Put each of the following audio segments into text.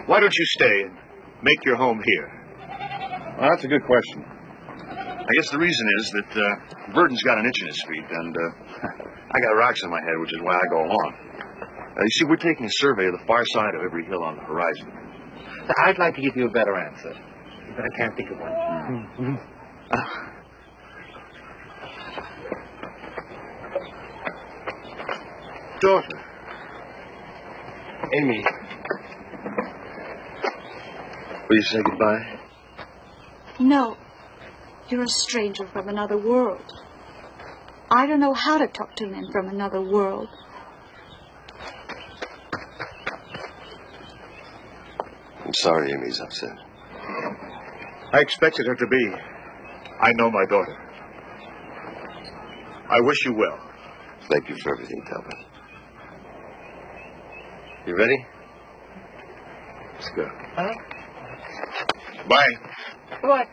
Why don't you stay and make your home here? Well, that's a good question. I guess the reason is that Verdon's got an itch in his feet, and I got rocks in my head, which is why I go along. You see, we're taking a survey of the far side of every hill on the horizon. I'd like to give you a better answer, but I can't think of one. Mm-hmm. Daughter. Amy. Will you say goodbye? No. You're a stranger from another world. I don't know how to talk to men from another world. I'm sorry Amy's upset. I expected her to be. I know my daughter. I wish you well. Thank you for everything, Talbot. You ready? Let's go. Huh? Bye. Bye.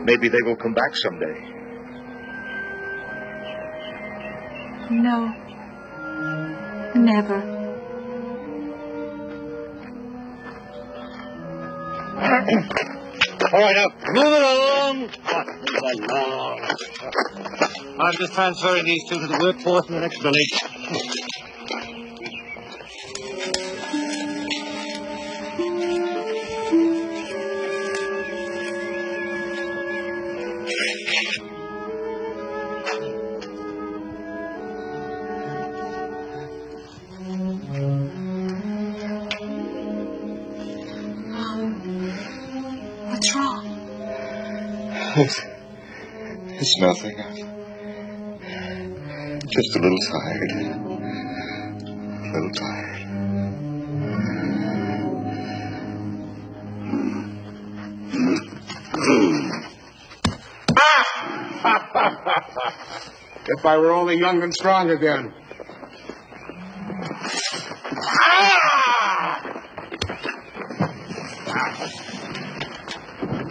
Maybe they will come back someday. No. Never. All right, now, move it along. Move along. I'm just transferring these two to the workforce in the next village. What's wrong? It's nothing. I'm just a little tired. A little tired. If I were only young and strong again.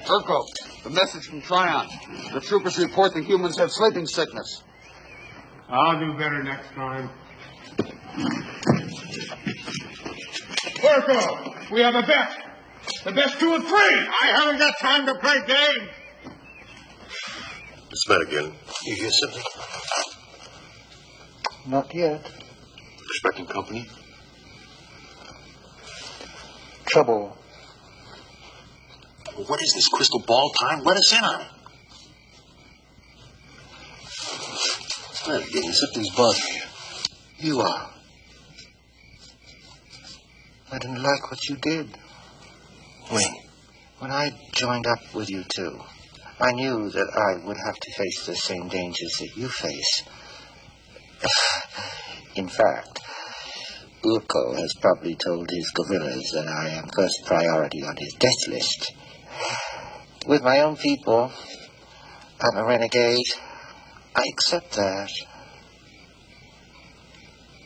Urko, the message from Tryon. The troopers report the humans have sleeping sickness. I'll do better next time. Urko, we have a bet. The best 2 of 3. I haven't got time to play games. What's the matter, Galen? You hear something? Not yet. Expecting company? Trouble. Well, what is this, crystal ball time? Let us in on it. What's the matter, Galen? Something's bothering you. You are. I didn't like what you did. When? When I joined up with you two, I knew that I would have to face the same dangers that you face. In fact, Urko has probably told his guerrillas that I am first priority on his death list. With my own people, I'm a renegade. I accept that.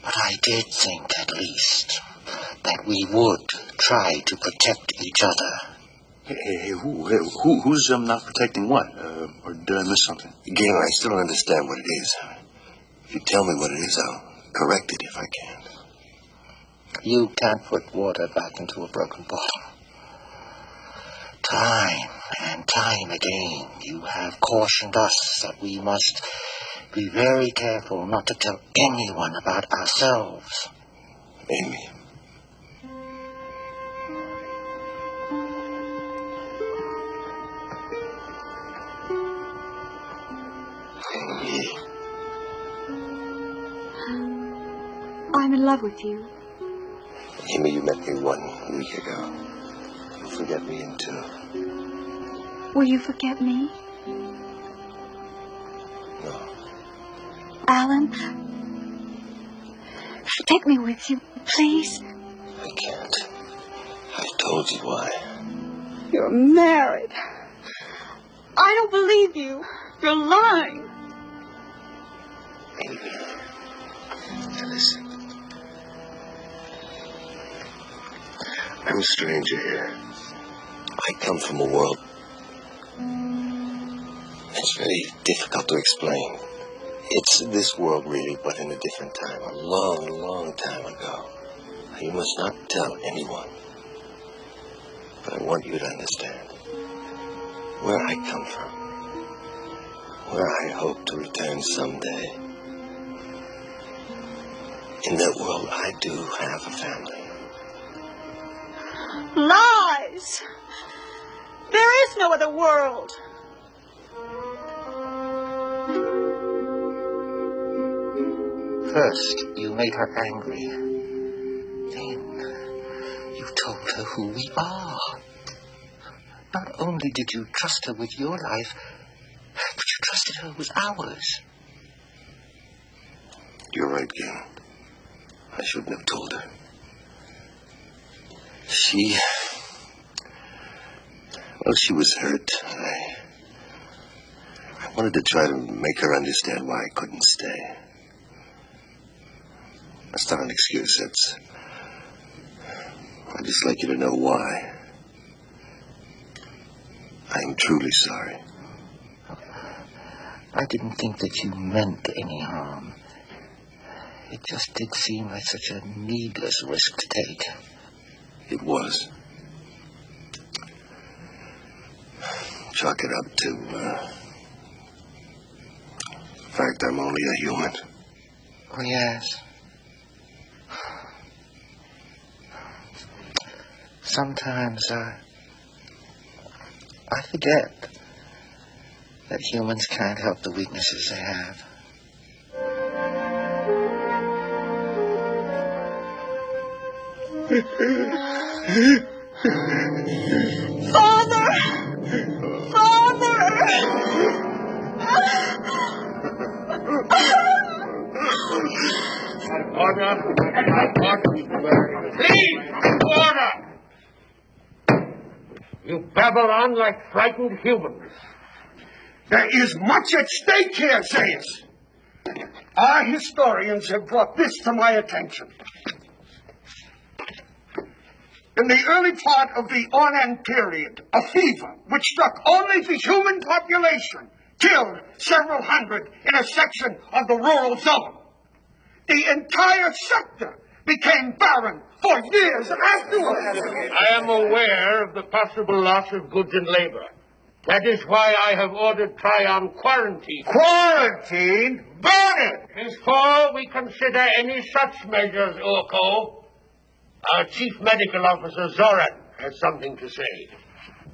But I did think, at least, that we would try to protect each other. Hey, who's not protecting what? Or did I miss something? Galen, I still don't understand what it is. If you tell me what it is, I'll correct it if I can. You can't put water back into a broken bottle. Time and time again, you have cautioned us that we must be very careful not to tell anyone about ourselves. Amy. I'm in love with you. Amy, you met me 1 week ago. You'll forget me in 2. Will you forget me? No. Alan, take me with you, please. I can't. I told you why. You're married. I don't believe you. You're lying. Amy, now listen. I'm a stranger here. I come from a world. It's very difficult to explain. It's this world, really, but in a different time. A long, long time ago. You must not tell anyone. But I want you to understand where I come from. Where I hope to return someday. In that world, I do have a family. Lies! There is no other world. First, you made her angry. Then, you told her who we are. Not only did you trust her with your life, but you trusted her with ours. You're right, Gil. I shouldn't have told her. She was hurt. I wanted to try to make her understand why I couldn't stay. That's not an excuse. I'd just like you to know why. I am truly sorry. I didn't think that you meant any harm. It just did seem like such a needless risk to take. It was. Chalk it up to the fact I'm only a human. Oh, yes. Sometimes, I forget that humans can't help the weaknesses they have. Father! Father! Order! Please! Order! You babble on like frightened humans. There is much at stake here, Zaius. Our historians have brought this to my attention. In the early part of the Ornan period, a fever, which struck only the human population, killed several hundred in a section of the rural zone. The entire sector became barren for years afterwards. I am aware of the possible loss of goods and labor. That is why I have ordered Tryon quarantined. Quarantined? Burn it! Before we consider any such measures, Urko, our chief medical officer, Zoran, has something to say.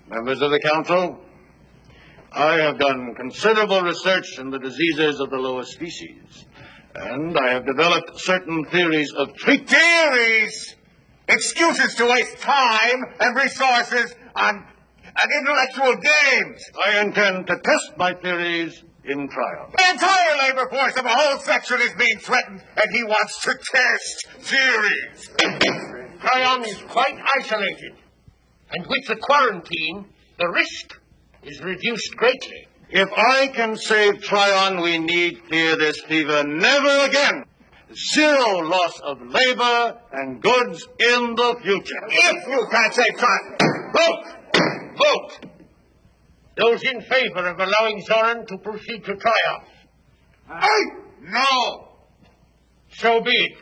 Members of the council, I have done considerable research in the diseases of the lower species, and I have developed certain theories of treatment. Theories! Excuses to waste time and resources on intellectual games. I intend to test my theories in trial. The entire labor force of a whole section is being threatened, and he wants to test theories. Tryon is quite isolated, and with the quarantine, the risk is reduced greatly. If I can save Tryon, we need fear this fever never again. Zero loss of labor and goods in the future. If you can't save Tryon, Vote! Vote! Those in favor of allowing Zoran to proceed to Tryon. no. So be it.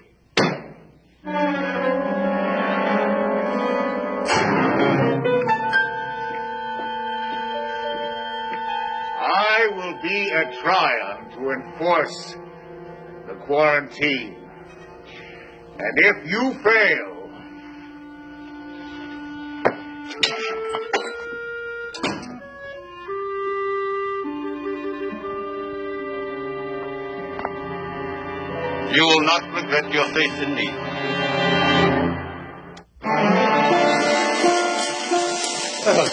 I will be at Tryon to enforce the quarantine. And if you fail, You will not regret your faith in me.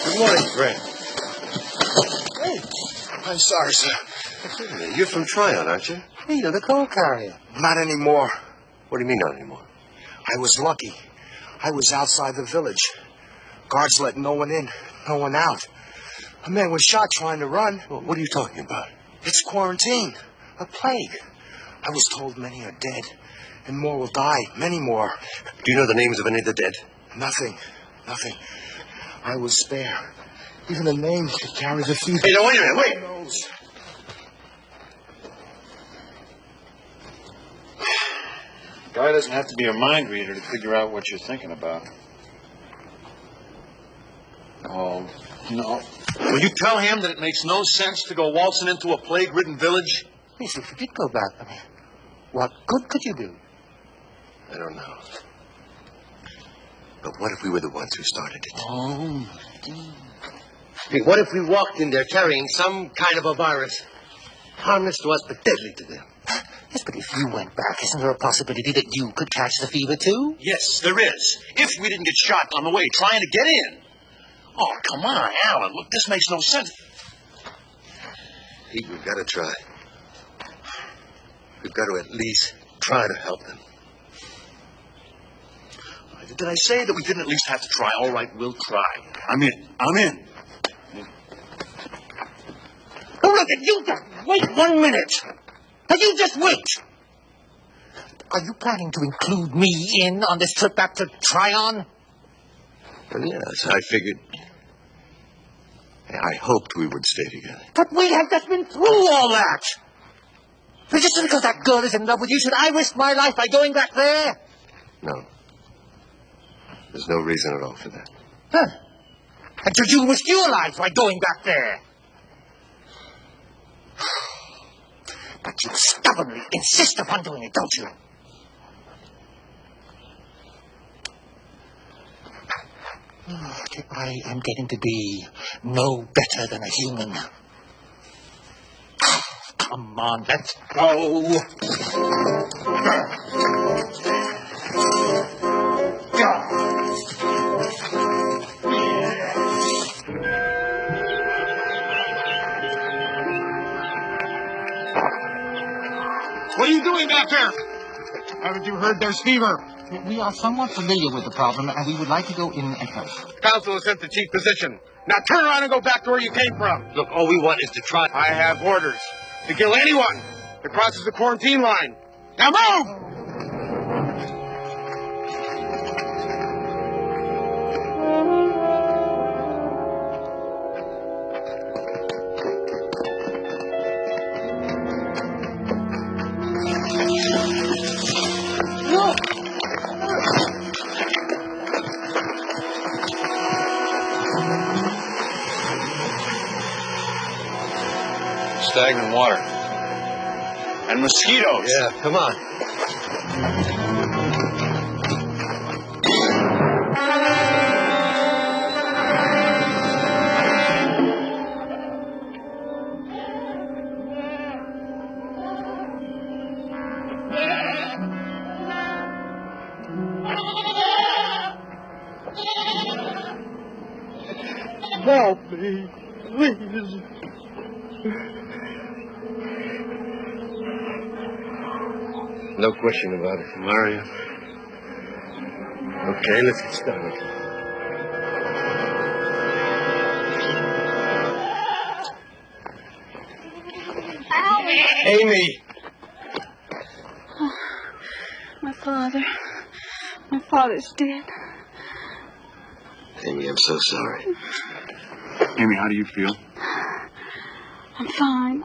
Good morning, friend. Hey, I'm sorry, sir. You're from Tryon, aren't you? Hey, you're the coal carrier. Not anymore. What do you mean not anymore? I was lucky. I was outside the village. Guards let no one in, no one out. A man was shot trying to run. Well, what are you talking about? It's quarantine. A plague. I was told many are dead, and more will die. Many more. Do you know the names of any of the dead? Nothing. I was spare. Even a name could carry the fever. Hey, now, wait a minute, wait. Who knows? Guy doesn't have to be a mind reader to figure out what you're thinking about. Oh, no. Will you tell him that it makes no sense to go waltzing into a plague-ridden village? Yes, if you did go back, I mean, what good could you do? I don't know. But what if we were the ones who started it? Oh, Hey, what if we walked in there carrying some kind of a virus? Harmless to us, but deadly to them. yes, but if you went back, isn't there a possibility that you could catch the fever, too? Yes, there is. If we didn't get shot on the way trying to get in. Oh, come on, Alan. Look, this makes no sense. Pete, we've got to try. We've got to at least try to help them. Did I say that we didn't at least have to try? All right, we'll try. I'm in. Oh, look, you just wait 1 minute. Now, you just wait. Are you planning to include me in on this trip back to Tryon? Well, yes, I figured... I hoped we would stay together. But we have just been through all that. But just because that girl is in love with you, should I risk my life by going back there? No. There's no reason at all for that. Huh. And should you risk your life by going back there? But you stubbornly insist upon doing it, don't you? I am getting to be no better than a human. Come on, let's go. What are you doing back there? Haven't you heard there's fever? We are somewhat familiar with the problem, and we would like to go in and help. Council has sent the chief physician. Now turn around and go back to where you came from. Look, all we want is to try... I have orders to kill anyone that crosses the quarantine line. Now move! Stagnant water. And mosquitoes. Yeah, come on. Help me, please. No question about it. Malaria. Okay, let's get started. Amy! Oh, my father's dead. Amy, I'm so sorry. Amy, how do you feel? I'm fine.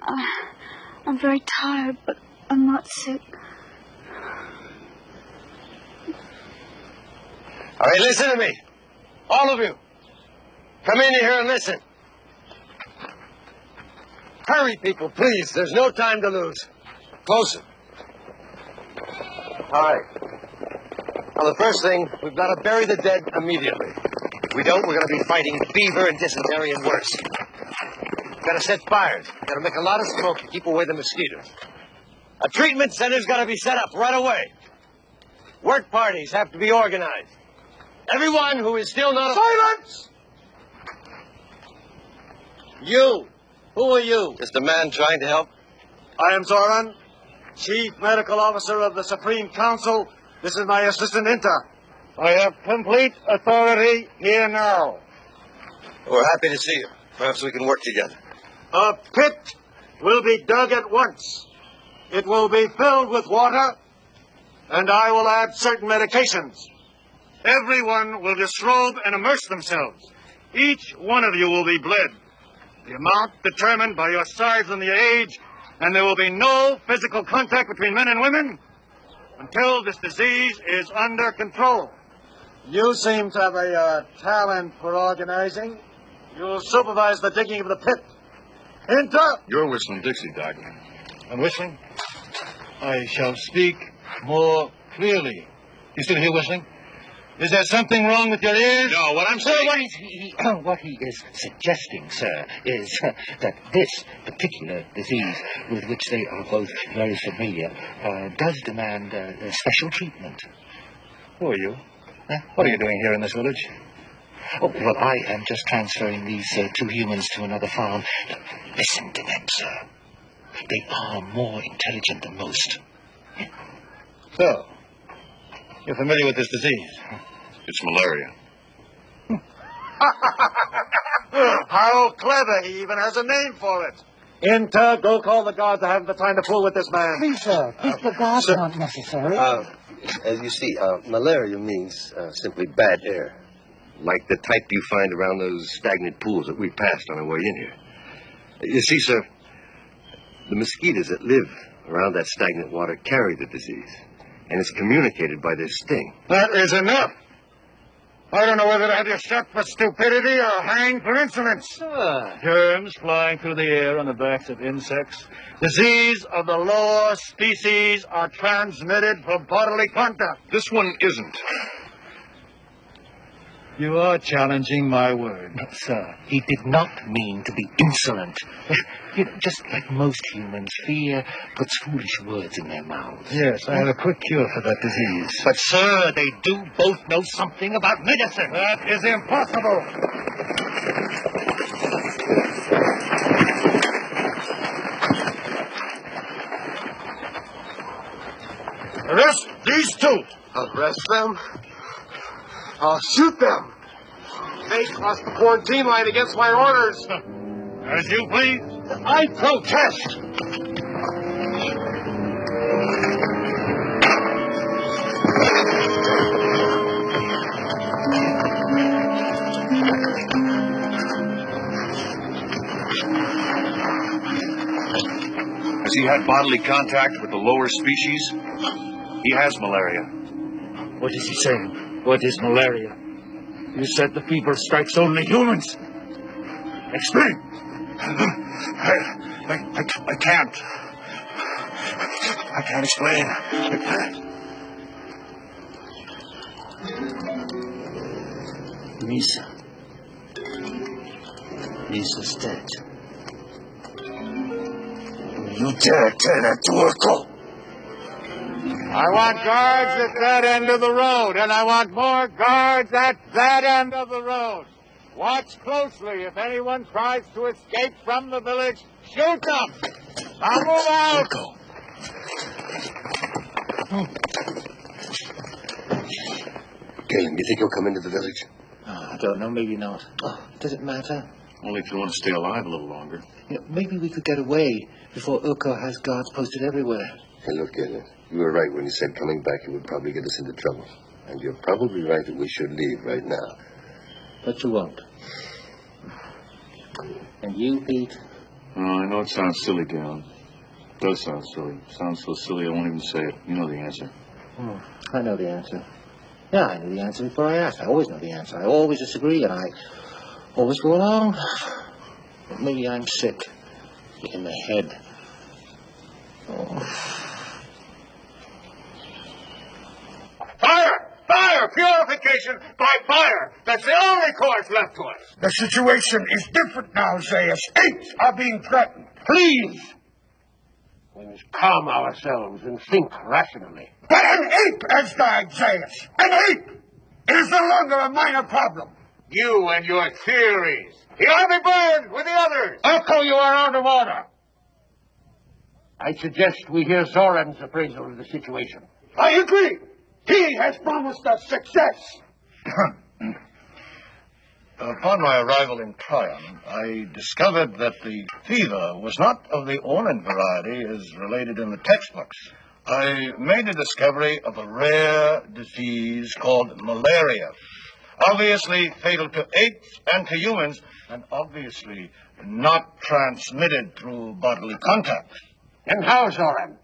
I'm very tired, but I'm not sick. All right, listen to me. All of you. Come in here and listen. Hurry, people, please. There's no time to lose. Closer. All right. Well, the first thing, we've got to bury the dead immediately. If we don't, we're going to be fighting fever and dysentery and worse. We've got to set fires. We've got to make a lot of smoke to keep away the mosquitoes. A treatment center's got to be set up right away. Work parties have to be organized. Everyone who is still not... Silence! You. Who are you? Just a man trying to help. I am Zoran, Chief Medical Officer of the Supreme Council. This is my assistant, Inta. I have complete authority here now. We're happy to see you. Perhaps we can work together. A pit will be dug at once. It will be filled with water, and I will add certain medications. Everyone will disrobe and immerse themselves. Each one of you will be bled. The amount determined by your size and your age, and there will be no physical contact between men and women until this disease is under control. You seem to have a talent for organizing. You'll supervise the digging of the pit. Enter! You're whistling Dixie, Doc. I'm whistling. I shall speak more clearly. You still hear whistling? Is there something wrong with your ears? No, what I'm saying... What he is suggesting, sir, is that this particular disease with which they are both very familiar does demand special treatment. Who are you? What are you doing here in this village? Oh, well, I am just transferring these two humans to another farm. Listen to them, sir. They are more intelligent than most. So, you're familiar with this disease? It's malaria. How clever. He even has a name for it. Inter, go call the guards. I haven't the time to fool with this man. Please, sir. The guards aren't necessary. As you see, malaria means simply bad air. Like the type you find around those stagnant pools that we passed on our way in here. You see, sir, the mosquitoes that live around that stagnant water carry the disease. And it's communicated by their sting. That is enough. I don't know whether to have you shot for stupidity or hanged for insolence. Germs flying through the air on the backs of insects. Disease of the lower species are transmitted from bodily contact. This one isn't. You are challenging my word. No, sir, he did not mean to be insolent. You know, just like most humans, fear puts foolish words in their mouths. Yes, I have a quick cure for that disease. But, sir, they do both know something about medicine. That is impossible. Arrest these two. Arrest them? I'll shoot them. They crossed the quarantine line against my orders. As you please. I protest. Has he had bodily contact with the lower species? He has malaria. What is he saying? What is malaria? You said the fever strikes only humans. Explain. I can't. I can't explain. I can't. Lisa. Lisa's dead. You dare turn her to Urkel? I want guards at that end of the road, and I want more guards at that end of the road. Watch closely. If anyone tries to escape from the village, shoot them. Now move out. Galen, do you think he'll come into the village? I don't know, maybe not. Does it matter? Only if you want to stay alive a little longer. Maybe we could get away before Urko has guards posted everywhere. Hey, look, Galen, you were right when you said coming back it would probably get us into trouble. And you're probably right that we should leave right now. But you won't. And you, Pete? Oh, I know it sounds silly, Galen. It does sound silly. It sounds so silly I won't even say it. You know the answer. I know the answer. Yeah, I knew the answer before I asked. I always know the answer. I always disagree, and I always go along. But maybe I'm sick in the head. Fire! Fire! Purification by fire! That's the only course left to us. The situation is different now, Zaius. 8 are being threatened. Please! We must calm ourselves and think rationally. But an ape, Esda Exaius, an ape! It is no longer a minor problem. You and your theories. You ought to be burned with the others. Echo, you are out of order. I suggest we hear Zoran's appraisal of the situation. I agree. He has promised us success. Upon my arrival in Tryon, I discovered that the fever was not of the Ornan variety as related in the textbooks. I made the discovery of a rare disease called malaria, obviously fatal to apes and to humans, and obviously not transmitted through bodily contact. And how, Zoran?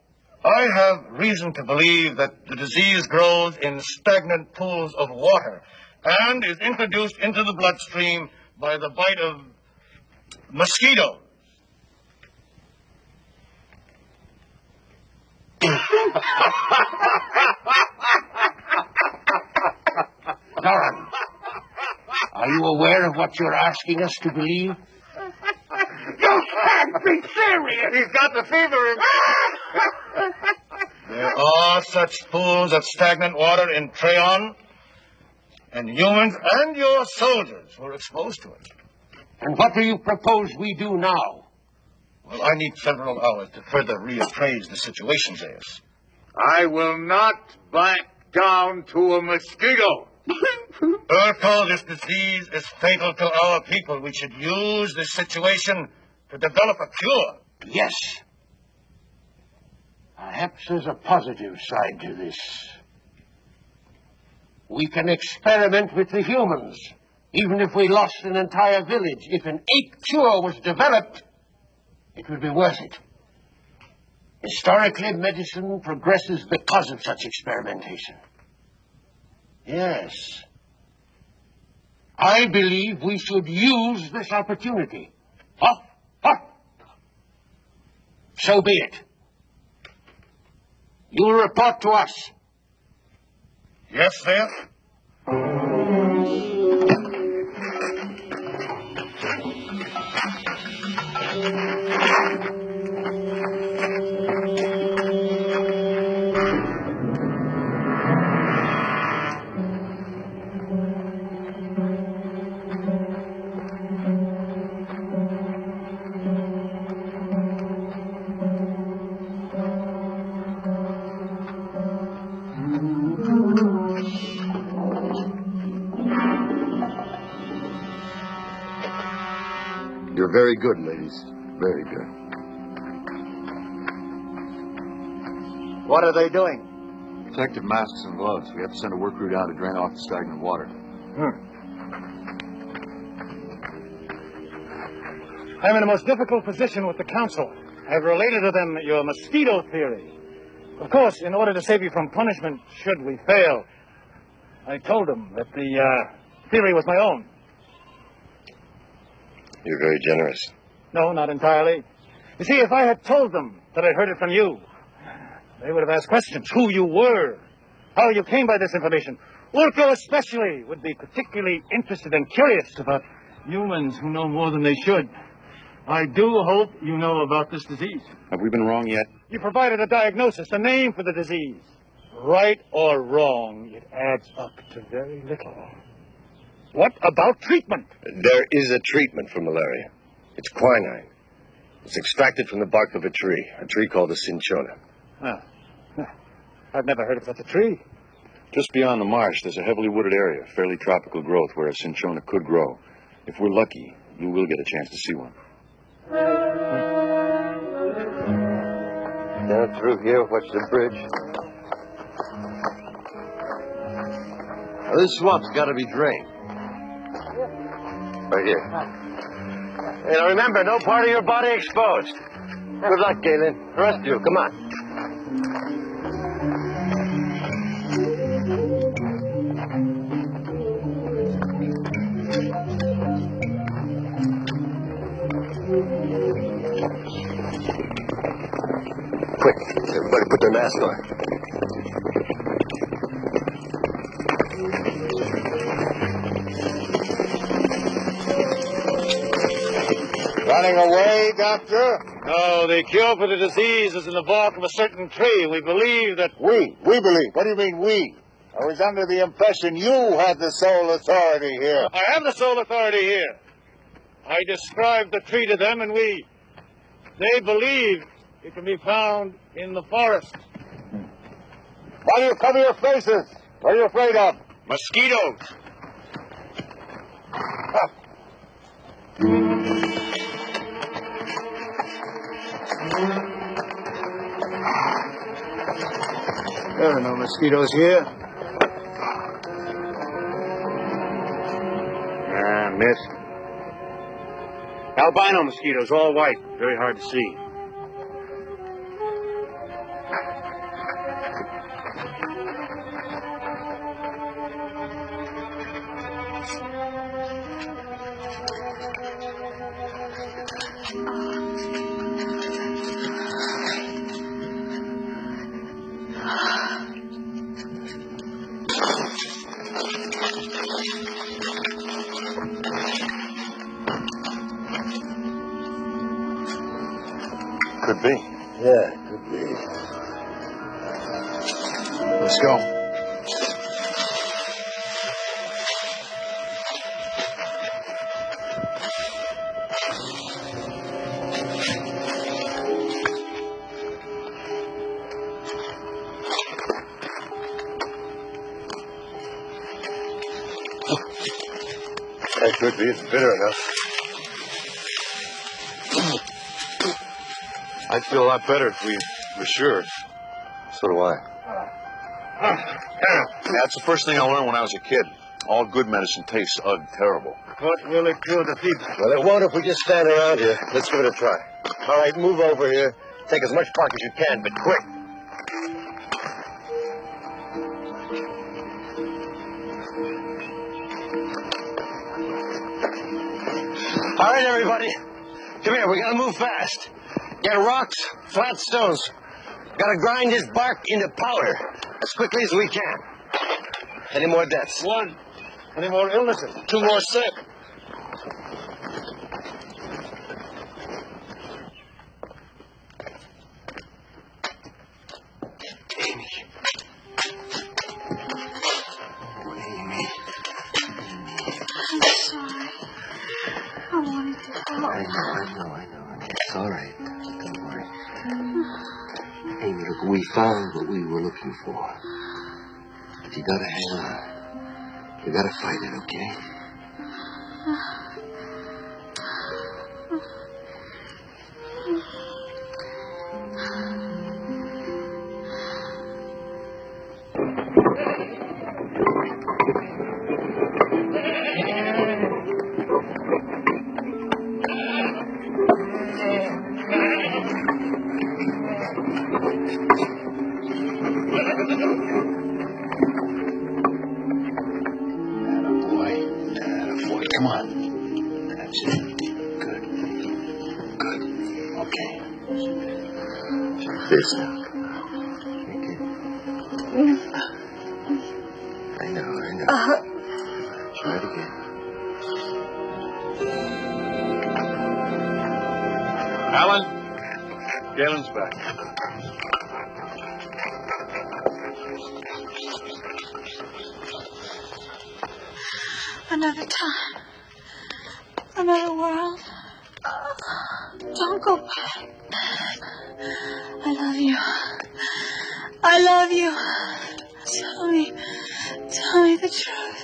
I have reason to believe that the disease grows in stagnant pools of water and is introduced into the bloodstream by the bite of mosquitoes. Zoran, are you aware of what you're asking us to believe? You can't be serious. He's got the fever in There are such pools of stagnant water in Tryon, and humans and your soldiers were exposed to it. And what do you propose we do now? Well, I need several hours to further reappraise the situation, Zeus. I will not back down to a mosquito. Urkel, this disease is fatal to our people. We should use this situation to develop a cure. Yes. Perhaps there's a positive side to this. We can experiment with the humans. Even if we lost an entire village, if an ape cure was developed, it would be worth it. Historically, medicine progresses because of such experimentation. Yes. I believe we should use this opportunity. So be it. You'll report to us. Yes, sir. You're very good, ladies. Very good. What are they doing? Protective masks and gloves. We have to send a work crew down to drain off the stagnant water. I'm in the most difficult position with the council. I've related to them your mosquito theory. Of course, in order to save you from punishment, should we fail, I told them that the theory was my own. You're very generous. No, not entirely. You see, if I had told them that I'd heard it from you, they would have asked questions. Who you were, how you came by this information. Urko especially would be particularly interested and curious about humans who know more than they should. I do hope you know about this disease. Have we been wrong yet? You provided a diagnosis, a name for the disease. Right or wrong, it adds up to very little. What about treatment? There is a treatment for malaria. It's quinine. It's extracted from the bark of a tree called the cinchona. I've never heard of such a tree. Just beyond the marsh, there's a heavily wooded area, fairly tropical growth, where a cinchona could grow. If we're lucky, you will get a chance to see one. Down through here, watch the bridge. Now, this swamp's got to be drained. Right here. And remember, no part of your body exposed. Good luck, Galen. The rest of you, come on. Quick, everybody put their mask on. Running away, Doctor? No, the cure for the disease is in the bark of a certain tree. We believe that... We believe. What do you mean, we? I was under the impression you had the sole authority here. I have the sole authority here. I described the tree to them, and they believe it can be found in the forest. Why do you cover your faces? What are you afraid of? Mosquitoes. There are no mosquitoes here. Missed. Albino mosquitoes, all white. Very hard to see. Could be. Yeah, could be. Let's go. That could be. It's bitter enough. I'd feel a lot better if we were sure. So do I. That's the first thing I learned when I was a kid. All good medicine tastes terrible. What will it cure the fever? Well, it won't if we just stand around here. Let's give it a try. All right, move over here. Take as much bark as you can, but quick. All right, everybody. Come here. We gotta move fast. Get rocks, flat stones. Gotta grind this bark into powder as quickly as we can. Any more deaths? One. Any more illnesses? 2 more sick. Amy. Amy. I'm sorry. I wanted to help. I know. It's all right. Don't worry. Amy, look, we found what we were looking for. But you gotta hang on. You gotta fight it, okay? Come on. That's it. Good. Okay. This now. I know. Try it again. Alan? Galen's back. Another time. Another world. Don't go back. I love you. I love you. Tell me the truth.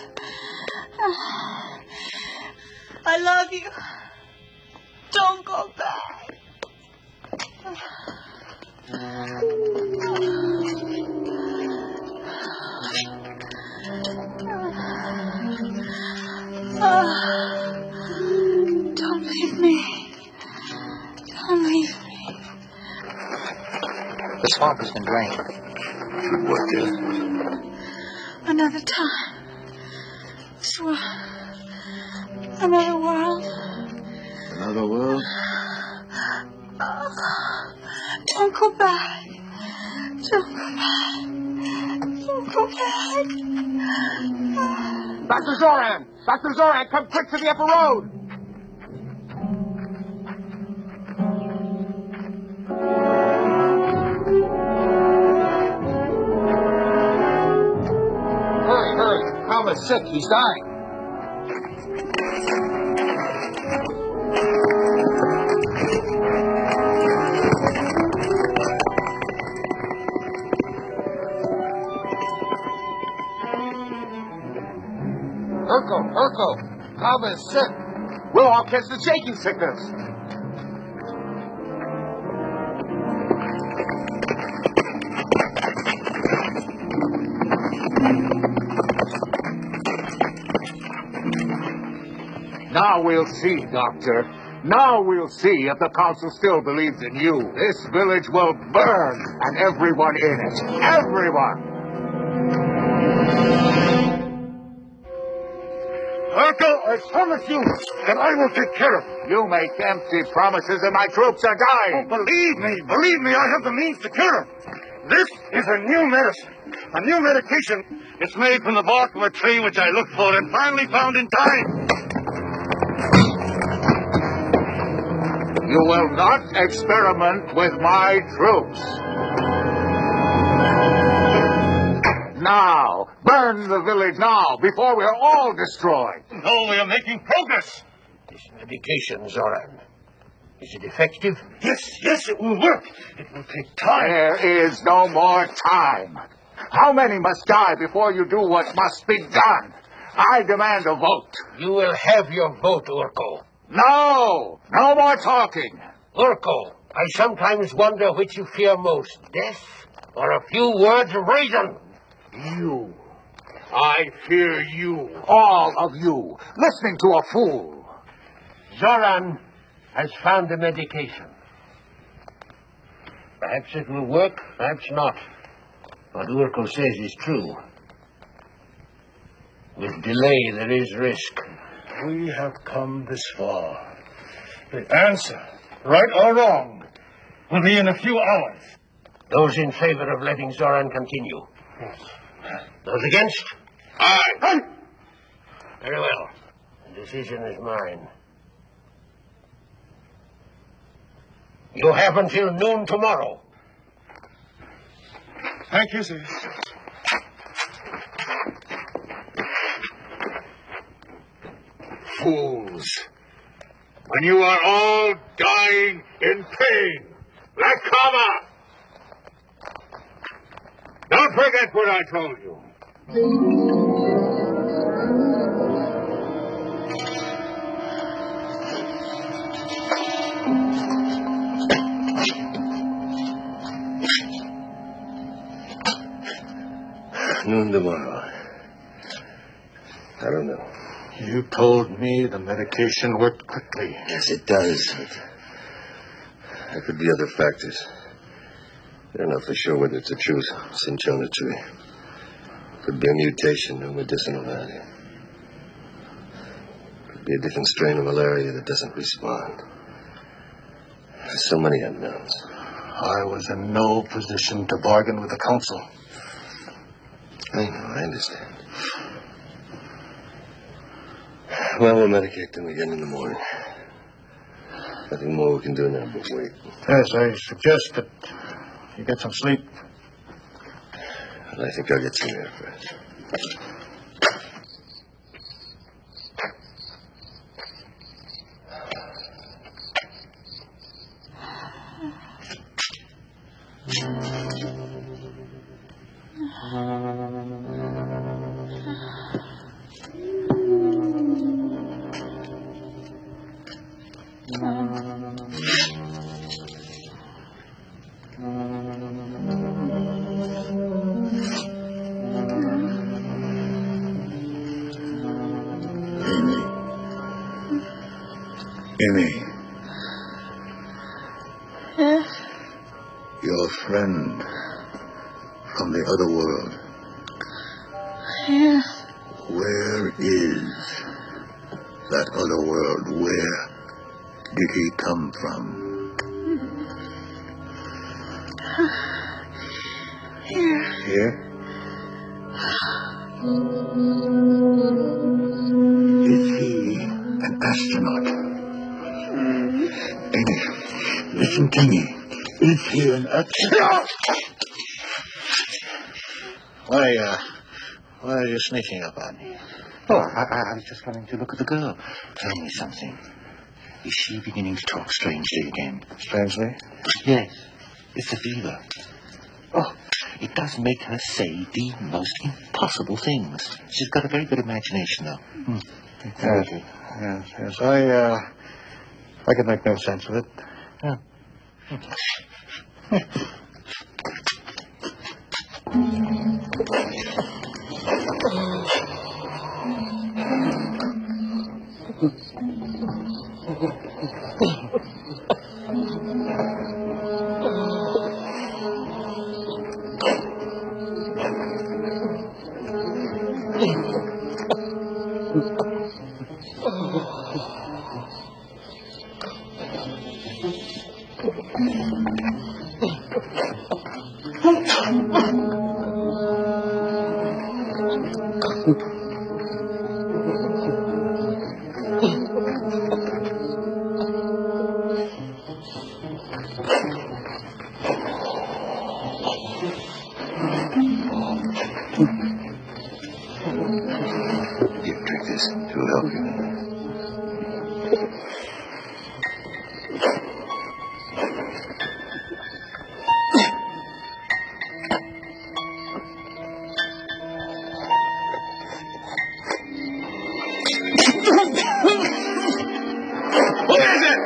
I love you. Don't go back. Don't leave me. Don't leave me. The swamp has been drained. Good work, Dylan. Another time. This world. Another world. Another world? Don't go back. Don't go back. Don't go back. Dr. Zoran! Dr. Zoran, come quick to the upper road! Cobb is sick. He's dying. Urkel, Cobb is sick. We'll all catch the shaking sickness. Now we'll see, Doctor. Now we'll see if the council still believes in you. This village will burn, and everyone in it. Everyone! Urkel, I promise you that I will take care of you. You make empty promises and my troops are dying. Oh, believe me, I have the means to cure them. This is a new medicine, a new medication. It's made from the bark of a tree which I looked for and finally found in time. You will not experiment with my troops. Now, burn the village now, before we're all destroyed. No, we are making progress. This medication, Zoran, is it effective? Yes, it will work. It will take time. There is no more time. How many must die before you do what must be done? I demand a vote. You will have your vote, Urkel. No more talking. Urkel, I sometimes wonder which you fear most, death or a few words of reason. You. I fear you. All of you. Listening to a fool. Zoran has found a medication. Perhaps it will work, perhaps not. What Urkel says is true. With delay, there is risk. We have come this far. The answer, right or wrong, will be in a few hours. Those in favor of letting Zoran continue. Those against? Aye. Very well. The decision is mine. You have until noon tomorrow. Thank you, sir. Fools. When you are all dying in pain, like Kama. Don't forget what I told you. Noon tomorrow. I don't know. You told me the medication worked quickly. Yes, it does. But there could be other factors. I don't know for sure whether it's a true cinchona tree. Could be a mutation, no medicinal value. Could be a different strain of malaria that doesn't respond. There's so many unknowns. I was in no position to bargain with the council. I know, I understand. Well, we'll medicate them again in the morning. Nothing more we can do now but wait. Yes, I suggest that you get some sleep. Well, I think I'll get some air first. Amy. Yes? Your friend from the other world. Yes. Where is that other world? Where did he come from? Here. Here? Is he an astronaut? Amy, listen to me. Is he an astronaut? Why are you sneaking up on me? Oh, I was just coming to look at the girl. Tell me something. Is she beginning to talk strangely again? Strangely? Yes. It's the fever. Oh, it does make her say the most impossible things. She's got a very good imagination, though. Yes. I can make no sense of it. Yeah. Here, drink this. It will help you. What is it?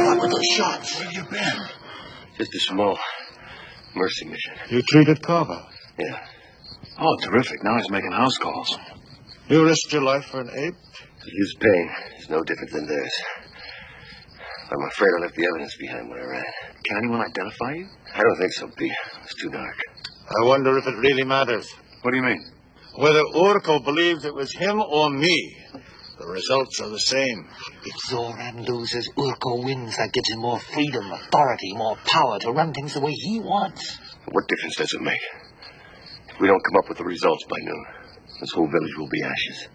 What were those shots? Where have you been? Just a small mercy mission. You treated Carver. Yeah. Oh, terrific. Now he's making house calls. You risked your life for an ape? His pain is no different than theirs. I'm afraid I left the evidence behind when I ran. Can anyone identify you? I don't think so, Pete. It's too dark. I wonder if it really matters. What do you mean? Whether Urko believes it was him or me, the results are the same. If Zoran loses, Urko wins. That gives him more freedom, authority, more power to run things the way he wants. What difference does it make? If we don't come up with the results by noon, this whole village will be ashes.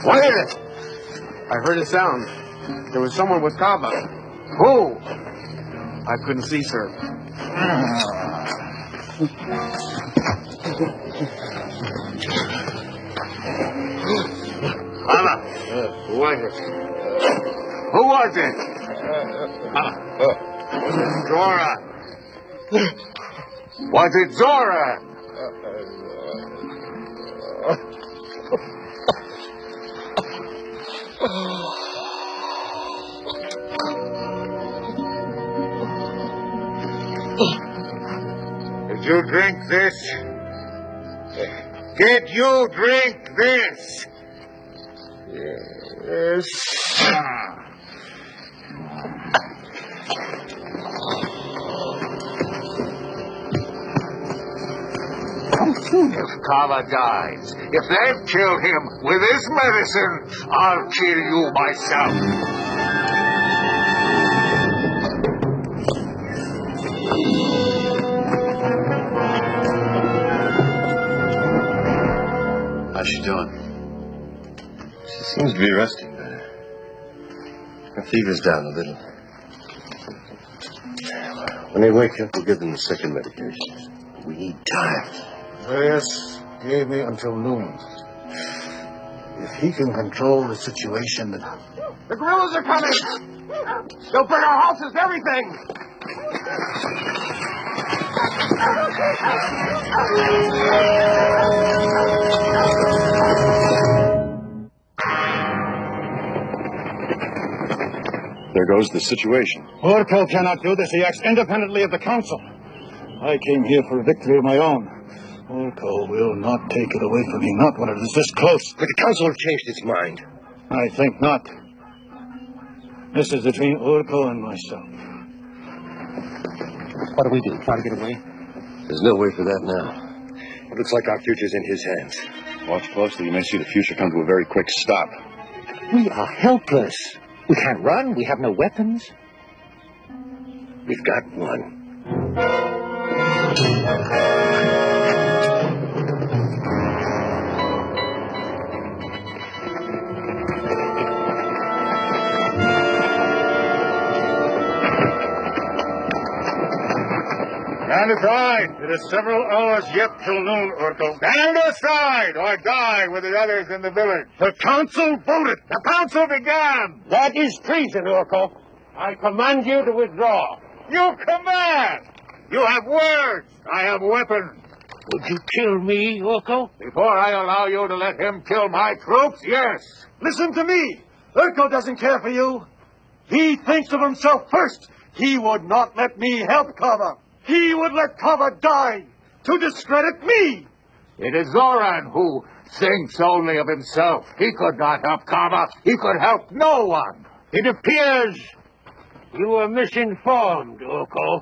What is it? I heard a sound. There was someone with Kaba. Who? I couldn't see, sir. Kaba. Who was it? Who was it? Zora. Was it Zora? Did you drink this? Did you drink this? Yes. If Kava dies, if they've killed him with his medicine, I'll kill you myself. How's she doing? She seems to be resting better. Her fever's down a little. When they wake up, we'll give them the second medication. We need time. Reyes gave me until noon. If he can control the situation, then... The guerrillas are coming! They'll burn our houses, everything! There goes the situation. Urko cannot do this. He acts independently of the council. I came here for a victory of my own. Urko will not take it away from me, not when it is this close. But the council have changed its mind. I think not. This is between Urko and myself. What do we do? Try to get away? There's no way for that now. It looks like our future's in his hands. Watch closely. You may see the future come to a very quick stop. We are helpless. We can't run. We have no weapons. We've got one. Stand aside. It is several hours yet till noon, Urkel. Stand aside or die with the others in the village. The council voted. The council began. That is treason, Urkel. I command you to withdraw. You command. You have words. I have weapons. Would you kill me, Urkel? Before I allow you to let him kill my troops, yes. Listen to me. Urkel doesn't care for you. He thinks of himself first. He would not let me help Kava. He would let Kava die to discredit me. It is Zoran who thinks only of himself. He could not help Kava. He could help no one. It appears you were misinformed, Urkel.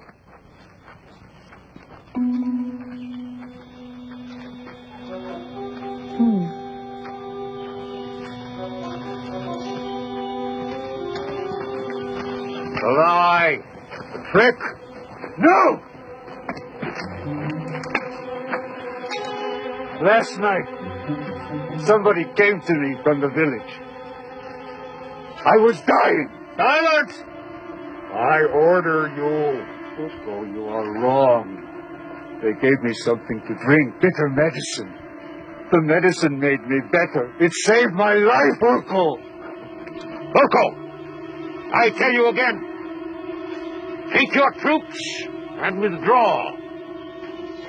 A lie. A trick. No! Last night, somebody came to me from the village. I was dying. Silence! I order you. Urkel, you are wrong. They gave me something to drink, bitter medicine. The medicine made me better. It saved my life, Urkel. Urkel, I tell you again, take your troops and withdraw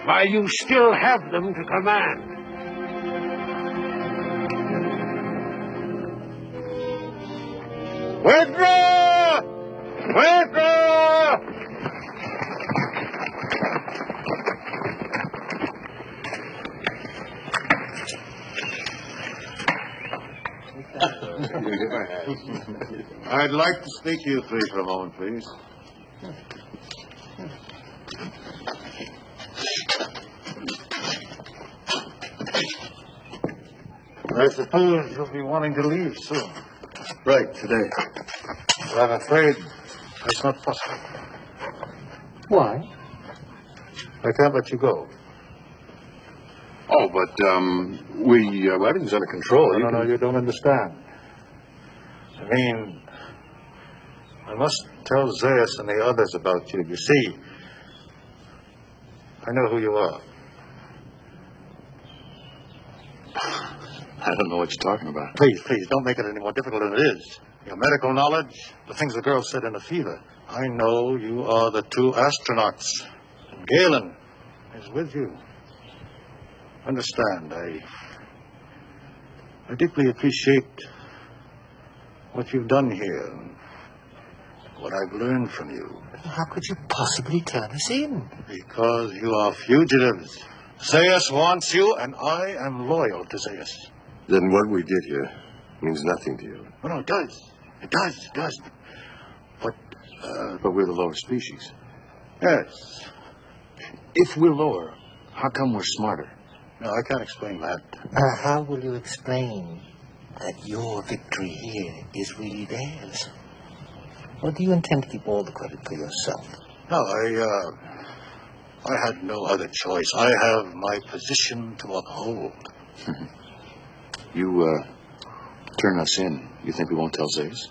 while you still have them to command. Withdraw! Withdraw! I'd like to speak to you three for a moment, please. I suppose you'll be wanting to leave soon. Right, today. But I'm afraid that's not possible. Why? I can't let you go. Oh, but, everything's under control. No, you don't understand. I mean, I must tell Zeus and the others about you. You see, I know who you are. I don't know what you're talking about. Please, don't make it any more difficult than it is. Your medical knowledge, the things the girl said in the fever. I know you are the two astronauts. And Galen is with you. Understand, I deeply appreciate what you've done here, and what I've learned from you. How could you possibly turn us in? Because you are fugitives. Zeus wants you, and I am loyal to Zeus. Then what we did here means nothing to you. No, it does. It does. But we're the lower species. Yes. If we're lower, how come we're smarter? No, I can't explain that. How will you explain that your victory here is really theirs? Or do you intend to keep all the credit for yourself? No, I had no other choice. I have my position to uphold. You, turn us in. You think we won't tell Zeus?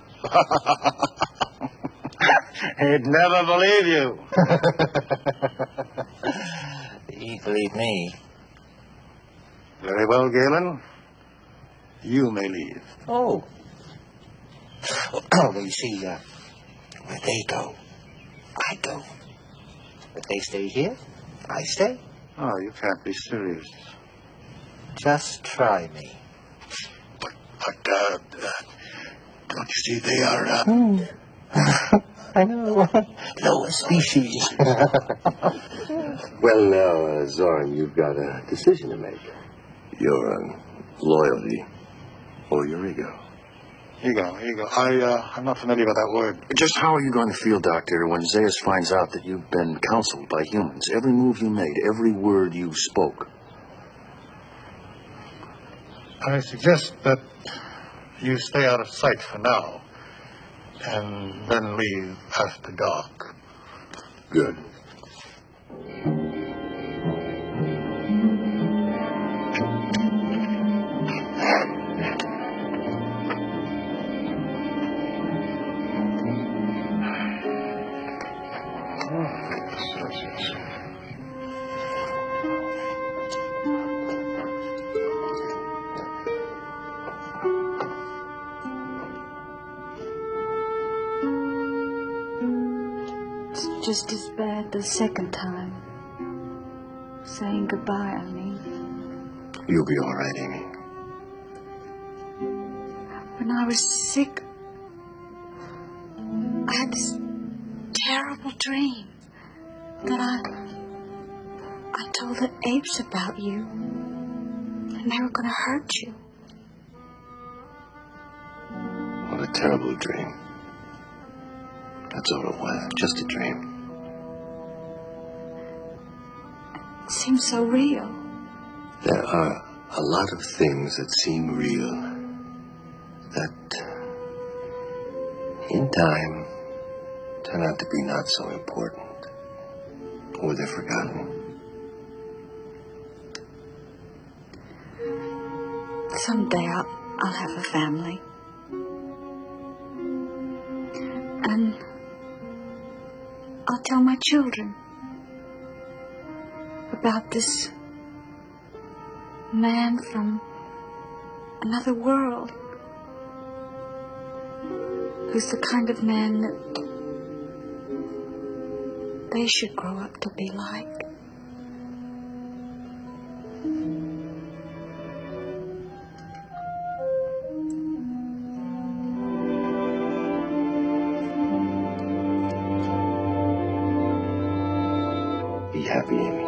He'd never believe you. He'd believe me. Very well, Galen. You may leave. Oh. Well, you see, where they go, I go. If they stay here, I stay. Oh, you can't be serious. Just try me. But, don't you see they are, I know. Lower species. Well, now, Zoran, you've got a decision to make. Your loyalty or your ego. Ego. I'm not familiar with that word. Just how are you going to feel, Doctor, when Zeus finds out that you've been counseled by humans? Every move you made, every word you spoke. I suggest that you stay out of sight for now, and then leave after dark. Good. just as bad the second time. Saying goodbye, I mean. You'll be all right, Amy. When I was sick, I had this terrible dream that I told the apes about you, and they were going to hurt you. What a terrible dream. That's all it was, just a dream. It seems so real. There are a lot of things that seem real that, in time, turn out to be not so important, or they're forgotten. Someday I'll have a family. And I'll tell my children about this man from another world who's the kind of man that they should grow up to be like. Be happy, Amy.